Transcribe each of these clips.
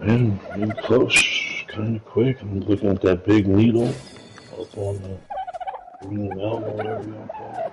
And in close, kind of quick. I'm looking at that big needle. Also on the green elbow, whatever you want to call it.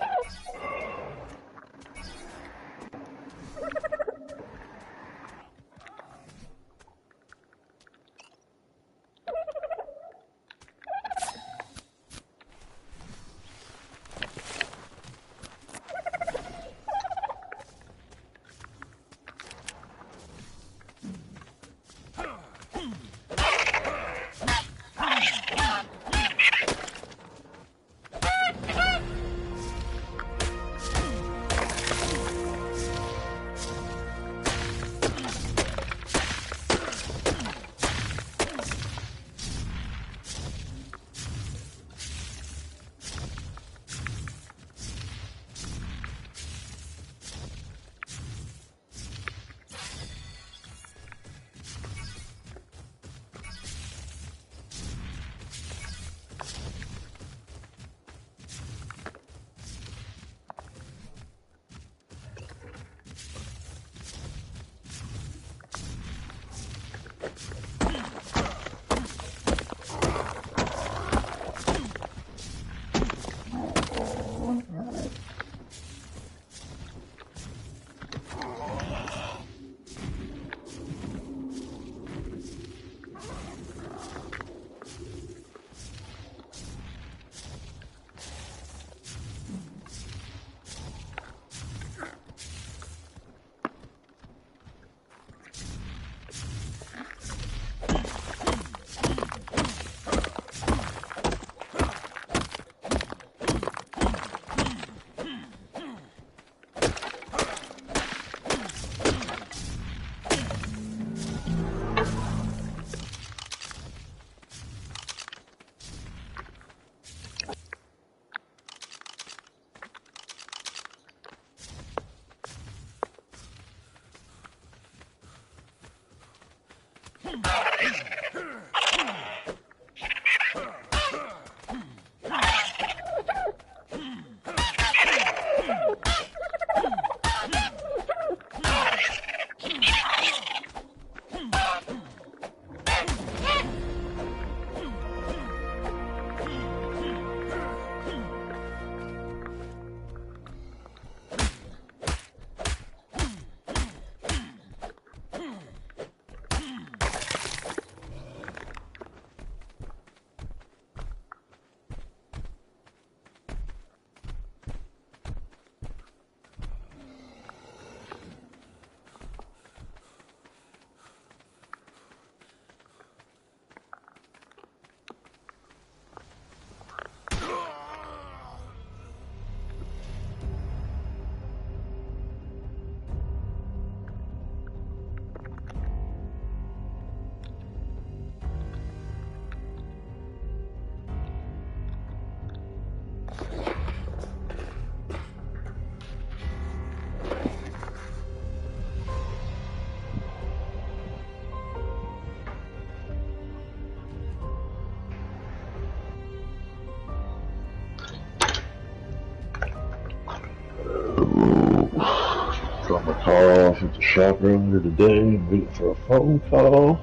Dropped my car off at the shop earlier today, waiting for a phone call.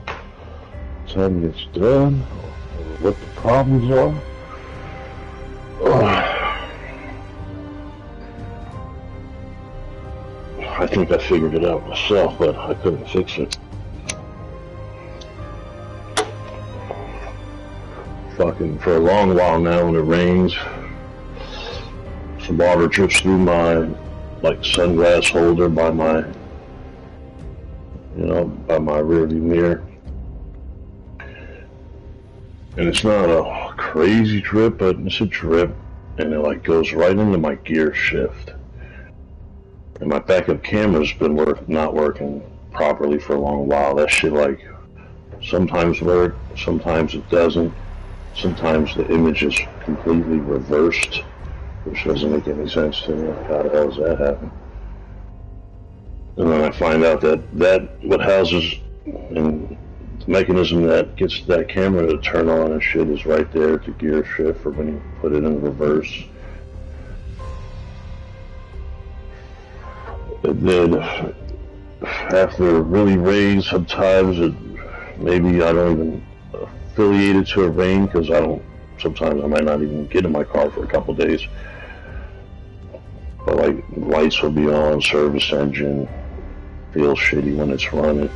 Time gets done, or what the problems are. I think I figured it out myself, but I couldn't fix it. Fucking for a long while now when it rains, some water drips through my sunglass holder by my rear view mirror. And it's not a crazy drip, but it's a drip, and it goes right into my gear shift. And my backup camera's been not working properly for a long while. That shit sometimes works, sometimes it doesn't. Sometimes the image is completely reversed, which doesn't make any sense to me. How the hell does that happen? And then I find out that what houses and the mechanism that gets that camera to turn on and shit is right there at the gear shift for when you put it in reverse. And then after it really rains, sometimes maybe I don't even affiliate it to a rain because sometimes I might not even get in my car for a couple days. But like lights will be on, service engine, feels shitty when it's running.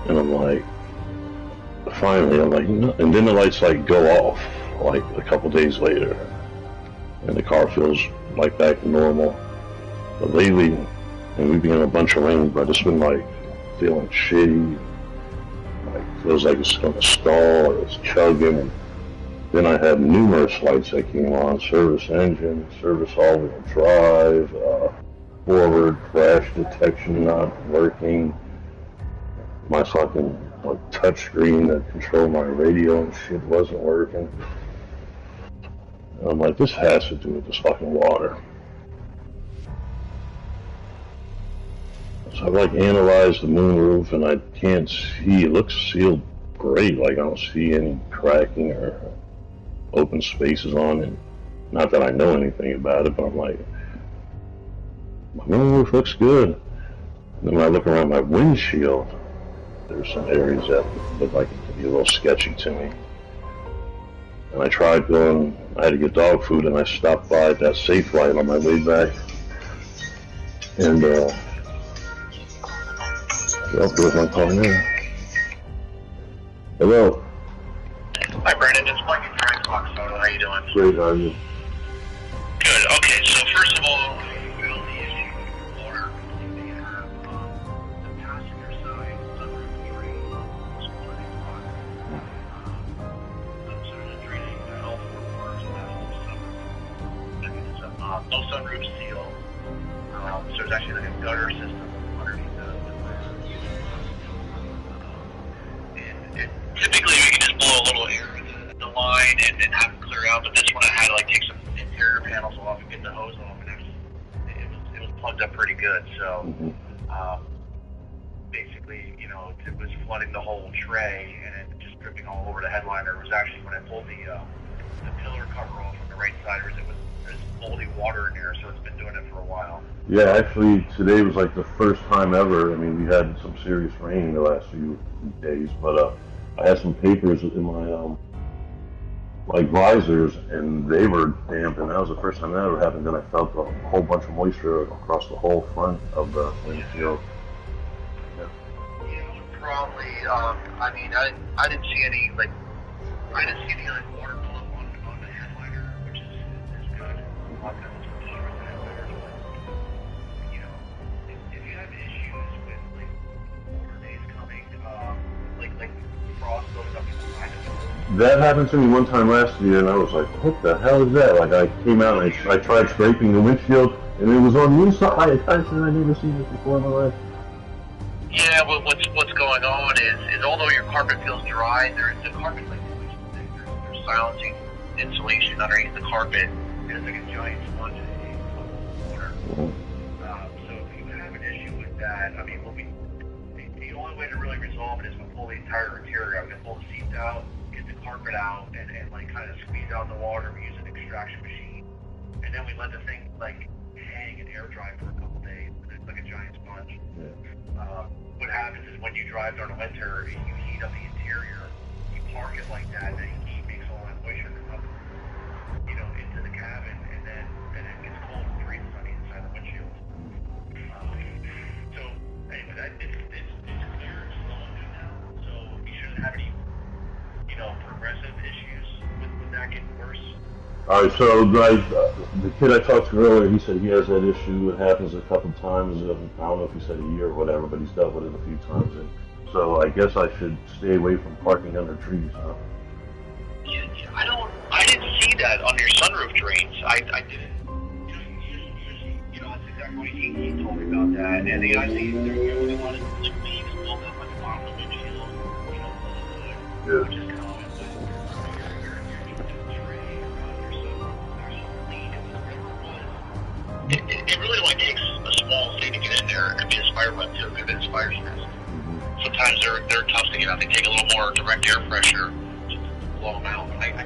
And I'm like, finally, I'm like, no. And then the lights like go off like a couple days later. And the car feels like back to normal. But lately, and we've been in a bunch of rain, but it's been like feeling shitty. Like feels like it's gonna stall or it's chugging. And then I had numerous lights that came on: service engine, service all-wheel drive, forward crash detection not working. My fucking touch screen that controlled my radio and shit wasn't working. And I'm like, this has to do with this fucking water. So I've like analyzed the moonroof and I can't see. It looks sealed great. Like I don't see any cracking or open spaces on it. Not that I know anything about it, but I'm like, my moonroof looks good. And then when I look around my windshield, there's some areas that look like it could be a little sketchy to me. And I tried going, I had to get dog food and I stopped by at that Safe Light on my way back. And, well, there's my call there. Hello. Hi Brandon, it's Mike at Frank Fox Photo. How you doing? Great, how are you? Good. Okay, so first of all, I found the issue with water. They have the passenger side sunroof drain was flooding water. So there's a draining valve for water to pass the sunroof. There's no sunroof seal. So there's actually like a gutter system underneath the and typically we can just blow a little air in the line and have it clear out, but this one I had to like take some interior panels off and get the hose off, and it was plugged up pretty good. So basically, you know, it was flooding the whole tray and it just dripping all over the headliner. It was actually when I pulled the pillar cover off on the right side, there's moldy water in there, so it's been doing it for a while. Yeah, actually, today was like the first time ever. I mean, we had some serious rain the last few days, but I had some papers in my like visors, and they were damp, and that was the first time that ever happened. Then I felt a whole bunch of moisture across the whole front of the windshield. Yeah, probably. I mean, I didn't see any like water buildup on the headliner, which is good. A lot of times it's just around the headliner, but you know, if you have issues with like water days coming, like frost building up inside of it. That happened to me one time last year, and I was like, what the hell is that? Like, I came out and I tried scraping the windshield, and it was on the inside. I said, I've never seen this before in my life. Yeah, well, what's going on is although your carpet feels dry, the carpet like there's silencing insulation underneath the carpet, and it's like a giant sponge of water. So if you have an issue with that, I mean, the only way to really resolve it is to pull the entire interior out. We can pull the seats out, get the carpet out, and like kind of squeeze out the water. We use an extraction machine, and then we let the thing like hang and air dry for a couple days, and it's like a giant sponge. Yeah. What happens is when you drive during the winter, you heat up the interior. You park it like that, and then heat makes all that moisture come up, you know, into the cabin, and then it gets cold and freezes on the inside of the windshield. So anyway, it's clear, it's slowing down now. So you shouldn't have any, you know, progressive issues with that getting worse. All right, so the kid I talked to earlier, he said he has that issue. It happens a couple times. I don't know if he said a year or whatever, but he's dealt with it a few times. And so I guess I should stay away from parking under trees, huh? Yeah, I didn't see that on your sunroof drains. I didn't. You know, that's exactly what he told me about that. And I see there usually a lot of like leaves built up at the bottom of the windshield, you know, the hood, which is common. It really only takes a small thing to get in there. It could be a spider web too. It could be a spider's nest. Sometimes they're tough to get out. They take a little more direct air pressure to blow them out. I